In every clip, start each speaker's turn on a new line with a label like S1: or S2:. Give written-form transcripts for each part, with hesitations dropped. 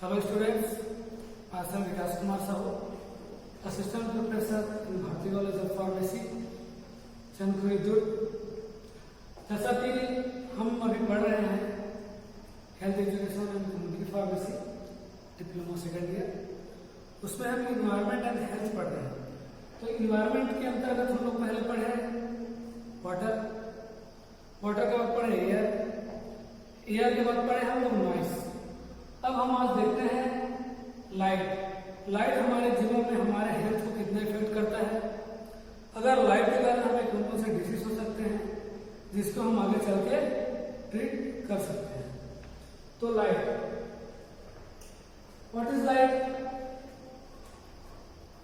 S1: Hello students, myself Vikas Kumar Sahu, Assistant Professor in Bharati College of Pharmacy, Chandkhuri दुर्ग। जैसा कि हम अभी पढ़ रहे हैं health education and community pharmacy diploma second year, उसमें हम इन्वायरमेंट एंड हेल्थ पढ़ रहे हैं। तो इन्वायरमेंट के अंतर्गत हम लोग पहले पढ़े वाटर, वाटर के बाद पढ़े एयर, एयर के बाद पढ़े हम लोग नॉइस। अब हम आज देखते हैं लाइट। लाइट हमारे जीवन में हमारे हेल्थ को कितना इफेक्ट करता है, अगर लाइट के कारण हमें कौन कौन से डिसीज हो सकते हैं जिसको हम आगे चल के ट्रीट कर सकते हैं। तो light, what is light?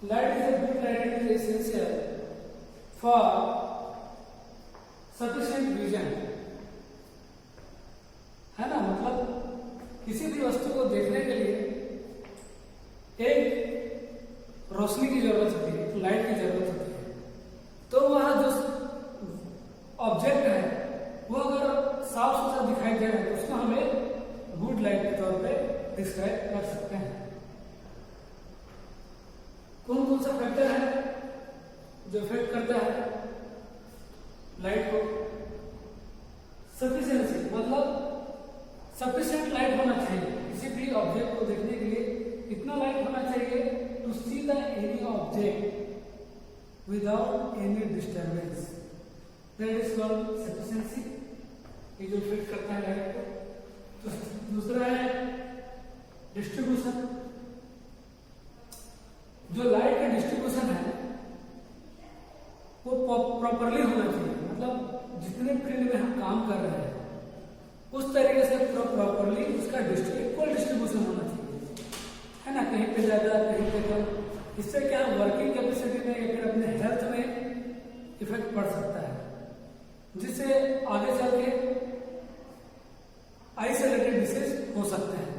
S1: Light is a good light is essential for sufficient vision, है ना। मतलब किसी भी वस्तु को देखने के लिए एक रोशनी की जरूरत होती है, लाइट की जरूरत होती है। तो वह जो ऑब्जेक्ट है वो अगर साफ सुथरा दिखाई दे रहा है तो उसको हमें गुड लाइट के तौर पे डिस्क्राइब कर सकते हैं। कौन कौन सा फैक्टर है जो इफेक्ट करता है लाइट को? सफिशिएंसी, मतलब सफिशिएंट लाइट होना चाहिए। किसी भी ऑब्जेक्ट को देखने के लिए इतना लाइट होना चाहिए to see the any object without any disturbance, that is called sufficiency. ये जो इफेक्ट करता है लाइट को। तो दूसरा है डिस्ट्रीब्यूशन। जो लाइट का डिस्ट्रीब्यूशन है वो प्रॉपरली होना चाहिए, मतलब जितने फील्ड में हम काम कर रहे हैं उस तरीके से प्रॉपरली उसका इक्वल डिस्ट्रीब्यूशन होना चाहिए, है ना। कहीं पे ज्यादा कहीं पे कम। इससे क्या वर्किंग कैपेसिटी में या फिर अपने हेल्थ में इफेक्ट पड़ सकता है, जिससे आगे चल के आई से रिलेटेड डिसीज हो सकते हैं।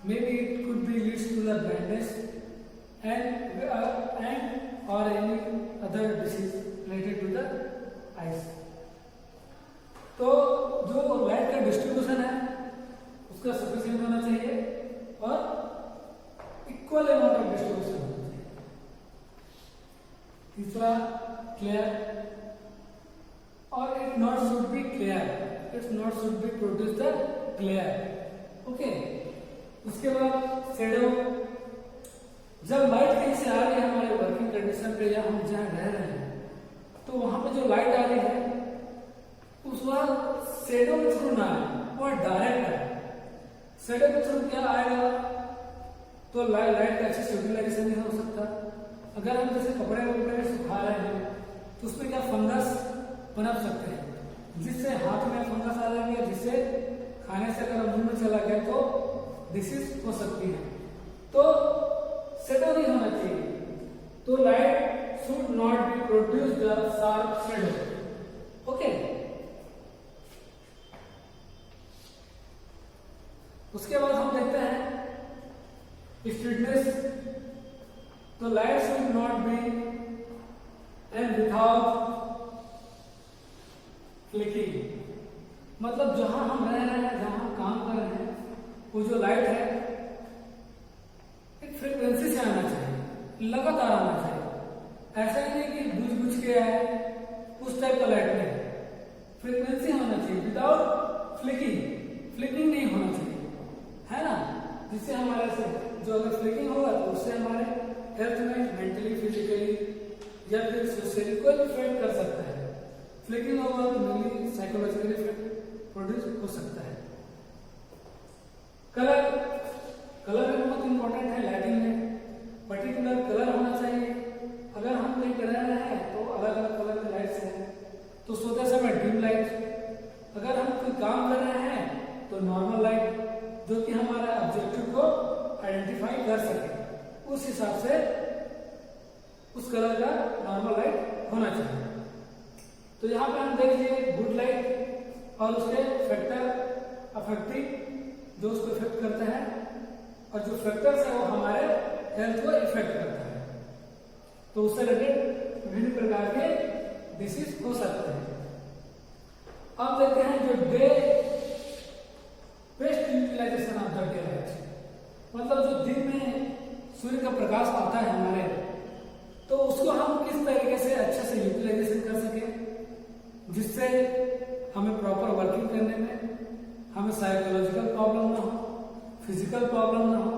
S1: May be it could be leads to the blindness and और any other disease related to the eyes. तो जो लाइट का डिस्ट्रीब्यूशन है उसका सफिशिएंट होना चाहिए और इक्वल अमाउंट ऑफ डिस्ट्रीब्यूशन होना चाहिए। तीसरा क्लियर, और it not should be clear, it's not should be produce the clear. Okay. उसके बाद शेडो, जब लाइट कहीं से आ रही है हमारे वर्किंग कंडीशन पे या हम जहां रह रहे हैं तो वहां पे जो लाइट आ रही है उस वक्त शेडो के थ्रू ना आए, वह डायरेक्ट है। शेडो के थ्रू क्या आएगा तो लाइट का अच्छी यूटिलाइजेशन नहीं हो सकता। अगर हम जैसे कपड़े वपड़े सुखा रहे हैं तो उसमें क्या फंगस पनप सकते हैं, जिससे हाथ में फंगस आ जाएंगे, जिससे खाने से अगर मुंह में चला गया तो डिसीज हो सकती है। तो शेडो नहीं होना चाहिए। तो light should not be produce the sharp shadow. Okay. उसके बाद हम देखते हैं स्ट्रिक्टनेस। तो light should not be and without flicking, मतलब जहां हम रह रहे हैं, जहां हम काम कर रहे हैं, वो जो लाइट है एक फ्रीक्वेंसी से आना चाहिए, लगातार आना चाहिए। ऐसा ही नहीं कि बुझ बुझ के आए, उस टाइप का लाइट नहीं। फ्रीक्वेंसी होना चाहिए विदाउट फ्लिकिंग, फ्लिकिंग नहीं होना चाहिए, है ना। जिससे हमारे से जो अगर फ्लिकिंग होगा तो उससे हमारे हेल्थ में मेंटली, फिजिकली या फिर सोशली कोई इफेक्ट कर सकता है। फ्लिकिंग होगा तो मेनली साइकोलॉजिकल इफेक्ट प्रोड्यूस हो सकता है। कलर, कलर भी बहुत इंपॉर्टेंट है लाइटिंग में। पर्टिकुलर कलर होना चाहिए। अगर हम कहीं कर रहे हैं तो अलग अलग कलर के लाइट्स हैं तो सोते समय डिम लाइट। अगर हम कोई काम कर रहे हैं तो नॉर्मल लाइट, जो कि हमारा ऑब्जेक्टिव को आइडेंटिफाई कर सके, उस हिसाब से उस कलर का नॉर्मल लाइट होना चाहिए। तो यहाँ पे हम देख लिए गुड लाइट और उसके फैक्टर अफेक्टिव जो उसको इफेक्ट करते हैं, और जो फैक्टर्स है वो हमारे हेल्थ को इफेक्ट करता है। तो उससे रिलेटेड विभिन्न प्रकार के डिसीज हो सकते हैं। अब देखते हैं जो day best utilisation of the daylight. मतलब जो दिन में सूर्य का प्रकाश आता है हमारे, तो उसको हम किस तरीके से अच्छे से यूटिलाइजेशन कर सकें, जिससे हमें प्रॉपर वर्किंग करने में हमें साइकोलॉजिकल प्रॉब्लम ना हो, फिजिकल प्रॉब्लम ना हो,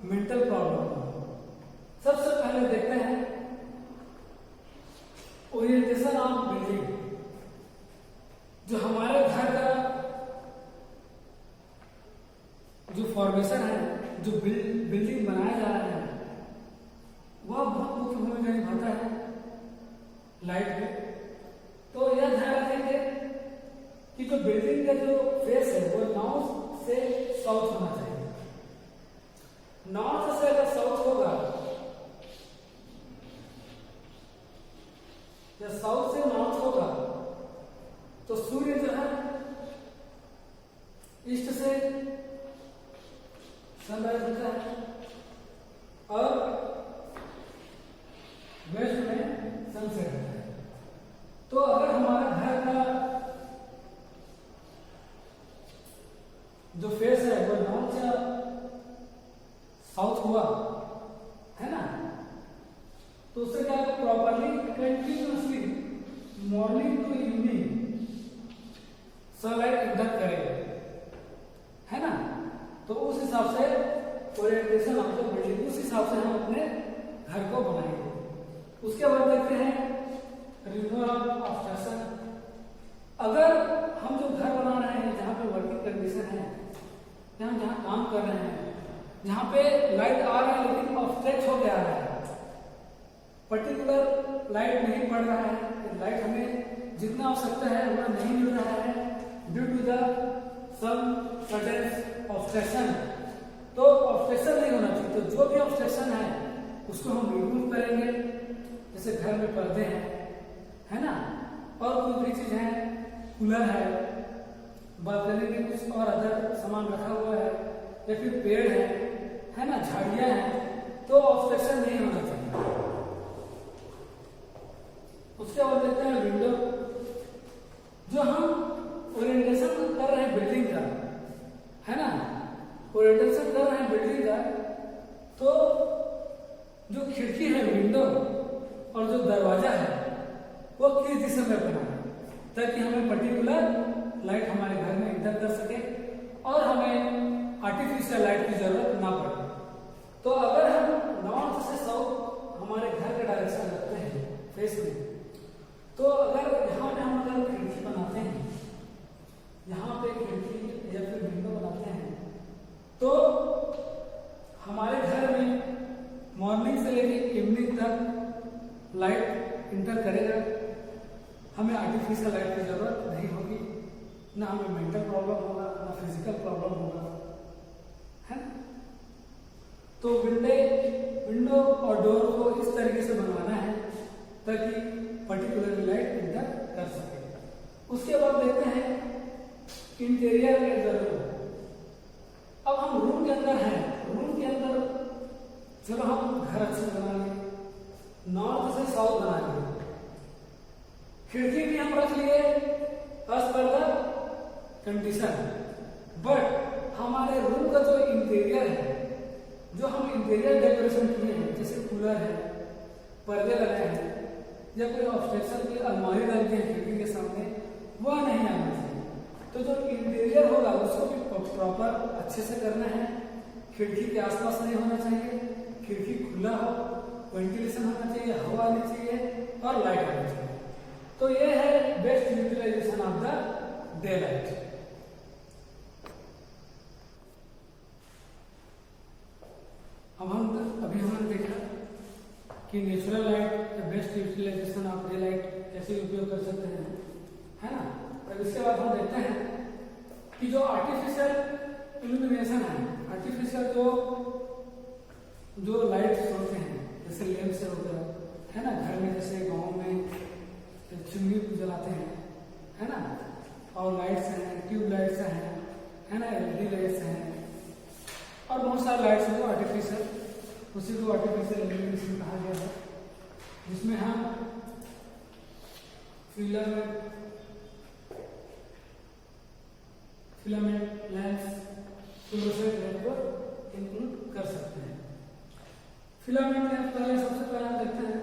S1: मेंटल प्रॉब्लम ना हो। सबसे पहले देखते हैं ओरिएंटेशन ऑफ बिल्डिंग। जो हमारे घर का जो फॉर्मेशन है, जो बिल्डिंग बनाया जा रहा है, वह बहुत मुख्य भूमिका निभाता है लाइट में। तो यह ध्यान रखेंगे कि जो बिल्डिंग का जो फेस है वो नॉर्थ से साउथ होना चाहिए। नॉर्थ से अगर साउथ होगा या साउथ से नॉर्थ होगा तो सूर्य जो है ईस्ट से सनराइज होता है और वेस्ट में सनसेट होता है। तो अगर हमारा घर का जो फेस है वो नॉर्थ या साउथ हुआ है ना, तो उससे क्या properly continuously morning to evening sunlight induct करेगा, है ना। तो उस हिसाब से ओरिएंटेशन ऑफ द बिल्डिंग, उस हिसाब से हम अपने घर को बनाएंगे। उसके बाद देखते हैं रिमूवल ऑफ ऑब्स्ट्रक्शन। अगर हम जो घर बना रहे हैं, जहाँ पे वर्किंग कंडीशन है, जहाँ काम कर रहे हैं, जहाँ पे लाइट आ रहा है लेकिन ऑब्स्ट्रक्ट हो गया है, पर्टिकुलर लाइट नहीं पड़ रहा है, लाइट हमें जितना आवश्यकता है उतना नहीं मिल रहा है due to the some certain obstruction, तो ऑब्स्ट्रक्शन नहीं होना चाहिए। तो जो भी ऑब्स्ट्रक्शन है उसको हम रिमूव करेंगे। जैसे घर में पर्दे हैं, है ना, और कोई भी चीज है, कूलर है, बालकनी में कुछ और अदर सामान रखा हुआ है, या फिर पेड़ है ना, झाड़ियां हैं, तो ऑब्स्ट्रक्शन नहीं होना चाहिए। उसके बाद देखते हैं विंडो। जो हम ओरिएंटेशन कर रहे हैं बिल्डिंग का, है ना, ओरिएंटेशन कर रहे हैं बिल्डिंग का, तो जो खिड़की है, विंडो और जो दरवाजा है वो किस दिशा में बना है, ताकि हमें पर्टिकुलर लाइट हमारे घर में इंटर कर सके और हमें आर्टिफिशियल लाइट की जरूरत ना पड़े। तो अगर हम नॉर्थ से साउथ हमारे घर का डायरेक्शन रखते हैं फेस में, तो अगर यहाँ पे हम अगर खिड़की बनाते हैं, यहाँ पे खिड़की या फिर विंडो बनाते हैं, तो हमारे घर में मॉर्निंग से लेकर इवनिंग तक लाइट इंटर करेगा, हमें आर्टिफिशियल लाइट की जरूरत नहीं होगी, ना हमें मेंटल प्रॉब्लम होगा, ना फिजिकल प्रॉब्लम होगा, है ना। तो विंडो और डोर को इस तरीके से बनवाना है ताकि पर्टिकुलर लाइट इंटर कर सके। उसके बाद देखते हैं इंटीरियर एंड। अब हम रूम के अंदर हैं, रूम के अंदर चलो हम घर अच्छे बना लेंगे, नॉर्थ से साउथ बना लेंगे, खिड़की भी हम रख लिए as per the condition, but हमारे रूम का जो इंटीरियर है, जो हम इंटीरियर डेकोरेशन किए हैं, जैसे कूलर है, पर्दे लगाए हैं, या कोई ऑब्स्ट्रक्शन की अलमारी डालते हैं खिड़की के सामने, वह नहीं आना चाहिए। तो जो इंटीरियर होगा उसको भी प्रॉपर अच्छे से करना है। खिड़की के आसपास नहीं होना चाहिए, खिड़की खुला हो, वेंटिलेशन होना चाहिए, हवा आनी चाहिए और लाइट आनी चाहिए। तो ये है best utilisation of the daylight. अब अभी हमने देखा कि नेचुरल लाइट या best utilisation of daylight कैसे उपयोग कर सकते हैं, है ना। अब इसके बाद हम देखते हैं कि जो आर्टिफिशियल इल्यूमिनेशन है, आर्टिफिशियल जो लाइट्स होते हैं, जैसे लैंप से होता है ना, घर में जैसे गांव में चिमनी जलाते हैं, है ना, और लाइट्स हैं, ट्यूब लाइट्स हैं, है ना, एलईडी लाइट्स हैं, और बहुत सारे लाइट्स हैं जो आर्टिफिशियल, उसी को आर्टिफिशियल इल्यूमिनेशन कहा गया है, जिसमें हम फिलामेंट लैंप्स, फ्लोरोसेंट लैंप को इंक्लूड कर सकते हैं। फिलामेंट लैंप पहले सबसे पहले हम देखते हैं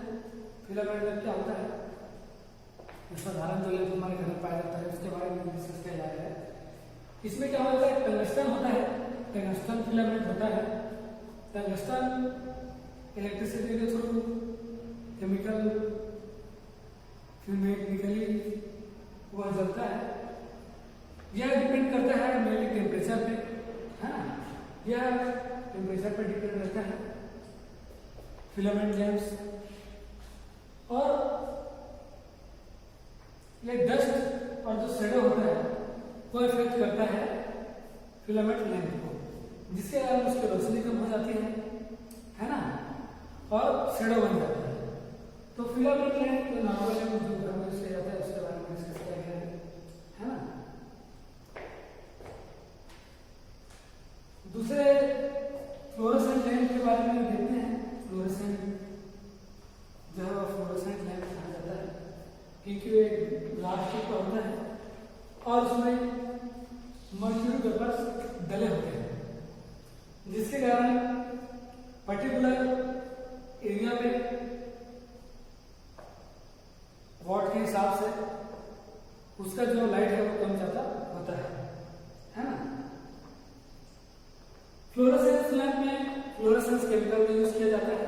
S1: फिलामेंट लैंप क्या होता है। साधारण जो लैंप हमारे घर में पाया जाता है उसके बारे में डिस्कस किया जा रहा है। इसमें क्या होता है, टंगस्टन होता है, टंगस्टन फिलामेंट होता है। टंगस्टन इलेक्ट्रिसिटी के थ्रू केमिकल फिर मैकेनिकली वह जलता है। यह डिपेंड करता है मेनली टेम्परेचर पे, है ना, यह टेम्परेचर पे डिपेंड रहता है फिलामेंट लैंप्स। और ये डस्ट और जो शेडो होता है वो इफेक्ट करता है फिलामेंट लैंप को, जिससे कारण उसकी रोशनी कम हो जाती है ना, और शेडो बन जाता है। तो फिलामेंट लैंप जो नॉर्मल लैंप जो घर में यूज किया जाता है उसके बारे में डिस्कस किया गया है ना। दूसरे फ्लोरोसेंट लैंप के बारे में देखते हैं। फ्लोरोसेंट जो है फ्लोरोसेंट लैंप कहा जाता है क्योंकि वे ग्लास का होता है और उसमें मर्क्यूरी वेपर्स डले होते हैं, जिसके कारण पर्टिकुलर एरिया में वॉट के हिसाब से उसका जो लाइट है वो कम ज्यादा होता है ना। फ्लोरोसेंस लैंप में फ्लोरोसेंस केमिकल का यूज किया जाता है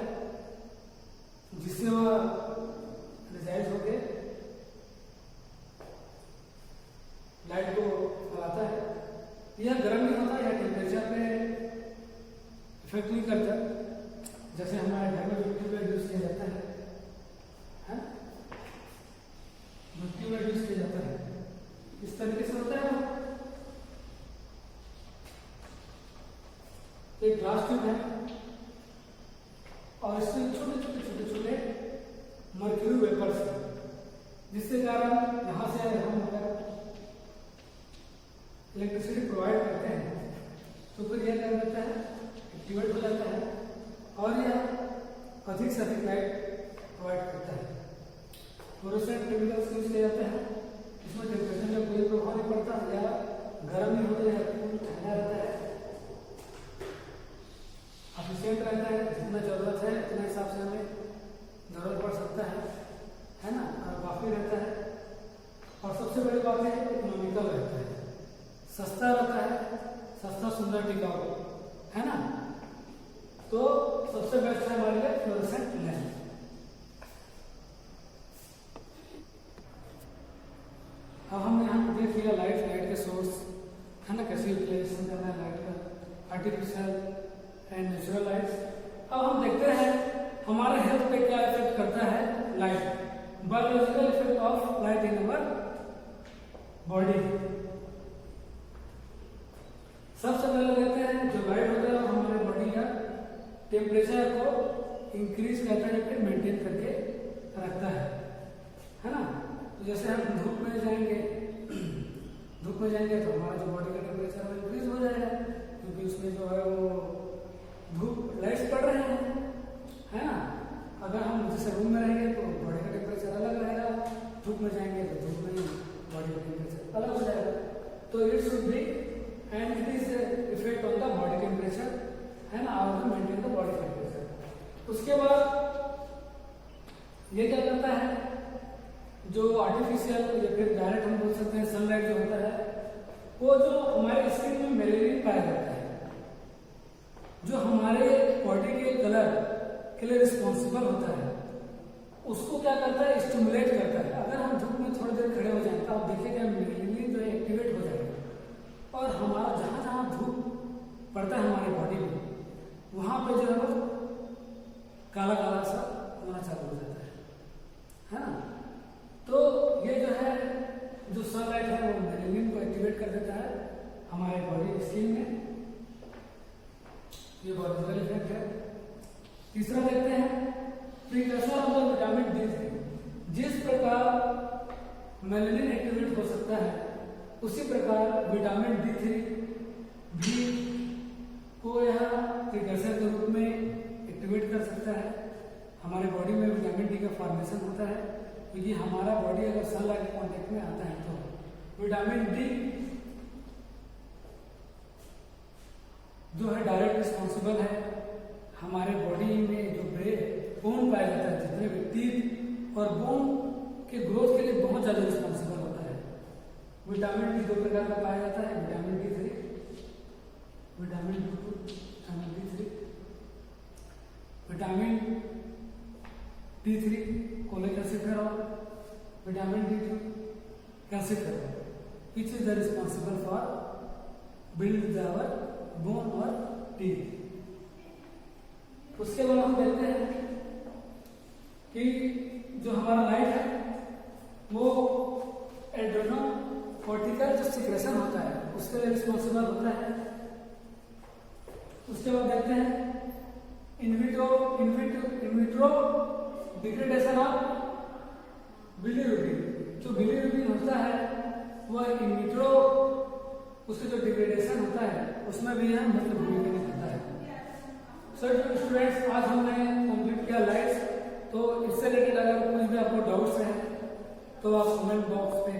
S1: जिससे वह रिजाइज होके लाइट को फैलाता है। यह गर्म नहीं होता, यह टेम्परेचर पे इफेक्ट नहीं करता, जैसे हमारे घर में जो ट्यूबलाइट यूज किया जाता है जो ट्यूबलाइट यूज किया जाता है इस तरीके से होता है। एक ग्लास ट्यूब है और इसमें छोटे छोटे मर्क्यूरी वेपर्स है, जिसके कारण यहाँ से हम अगर इलेक्ट्रिसिटी प्रोवाइड करते हैं तो फिर यह क्या करता है, एक्टिवेट हो जाता है और यह अधिक से अधिक लाइट प्रोवाइड करता है। फ्लोरोसेंट केमिकल्स यूज किया जाता है, इसमें टेम्परेचर में कोई प्रभाव नहीं पड़ता, या गर्म नहीं होता है, ठंडा रहता है, एफिशिएंट रहता है, जितना जरूरत है उतना हिसाब से हमें जरूरत पड़ सकता है ना, और काफी रहता है। और सबसे बड़ी बात है इकोनॉमिकल रहता है, सस्ता रहता है, सस्ता सुंदर टिकाऊ, है ना। तो सबसे बेस्ट है हमारे लिए फ्लोरोसेंट लैंप। अब हम यहाँ देख लिया लाइट के सोर्स, है ना, कैसे यूटिलाइजेशन करना है लाइट का, आर्टिफिशियल एंड नेचुरल लाइट्स। अब हम देखते हैं हमारे हेल्थ पे क्या इफेक्ट करता है light, biological effect of light in our body. सबसे पहले देखते हैं जो लाइट होता है वो हमारे बॉडी का टेम्परेचर को इंक्रीज करता है या फिर मेंटेन करके रखता है ना। तो जैसे हम धूप में जाएंगे तो हमारा जो बॉडी का टेम्परेचर वो इंक्रीज हो जाएगा, क्योंकि उसमें जो है वो धूप लाइट्स पड़ रहे हैं, है ना। अगर हम जैसे रूम में रहेंगे तो बॉडी का टेम्परेचर अलग रहेगा, धूप में जाएंगे तो धूप में बॉडी का टेम्परेचर अलग हो जाएगा। तो it should be and it is effect on the body temperature, है ना, और मेंटेन द बॉडी टेम्परेचर। उसके बाद ये क्या करता है, जो आर्टिफिशियल या फिर डायरेक्ट हम बोल सकते हैं सनलाइट जो होता है, वो जो हमारे स्किन में मेलेनिन पाया जाता है, जो हमारे बॉडी के कलर के लिए रिस्पॉन्सिबल होता है, उसको क्या करता है, स्टिमुलेट करता है। अगर हम धूप में थोड़ी देर खड़े हो जाए तो आप देखिएगा मेलेनिन जो है एक्टिवेट हो जाएगा, और हमारा जहां जहां धूप पड़ता है हमारी बॉडी में, वहां पे जो है वो काला काला सा होना चालू हो जाता है ना। तो ये जो है जो सनलाइट है वो मेलेनिन को एक्टिवेट कर देता है हमारे बॉडी स्किन में, ये बायोलॉजिकल इफेक्ट है। तीसरा देखते हैं precursor of the vitamin D. जिस प्रकार मेलेनिन एक्टिवेट हो सकता है उसी प्रकार विटामिन D3 भी को यह प्रिकर्सर के रूप में एक्टिवेट कर सकता है। हमारे बॉडी में विटामिन डी का फॉर्मेशन होता है, क्योंकि हमारा बॉडी अगर सनलाइट के कांटेक्ट में आता है तो विटामिन डी जो है डायरेक्ट रिस्पॉन्सिबल है हमारे बॉडी में जो बोन पाया जाता है, जितने भी टीथ और बोन के ग्रोथ के लिए बहुत ज्यादा रिस्पॉन्सिबल होता है। विटामिन डी 2 प्रकार का पाया जाता है, vitamin D3, vitamin D2, vitamin D3, vitamin D3 cholecalciferol, vitamin D2 calciferol, which is the responsible for build our bone और टीथ। उसके बाद हम देखते हैं कि जो हमारा लाइट है वो एड्रेनोकॉर्टिकल जो सिक्रेशन होता है उसके लिए रिस्पॉन्सिबल होता है। उसके बाद देखते हैं इनविट्रो डिग्रेडेशन ऑफ बिलीरुबिन। जो बिलीरुबिन होता है वह इनविट्रो उसका जो डिग्रेडेशन होता है उसमें भी यह मुख्य भूमिका निभाता है। सो स्टूडेंट्स, आज हमने कंप्लीट किया लाइट्स। तो इससे रिलेटेड अगर कुछ भी आपको डाउट्स हैं तो आप कमेंट बॉक्स पे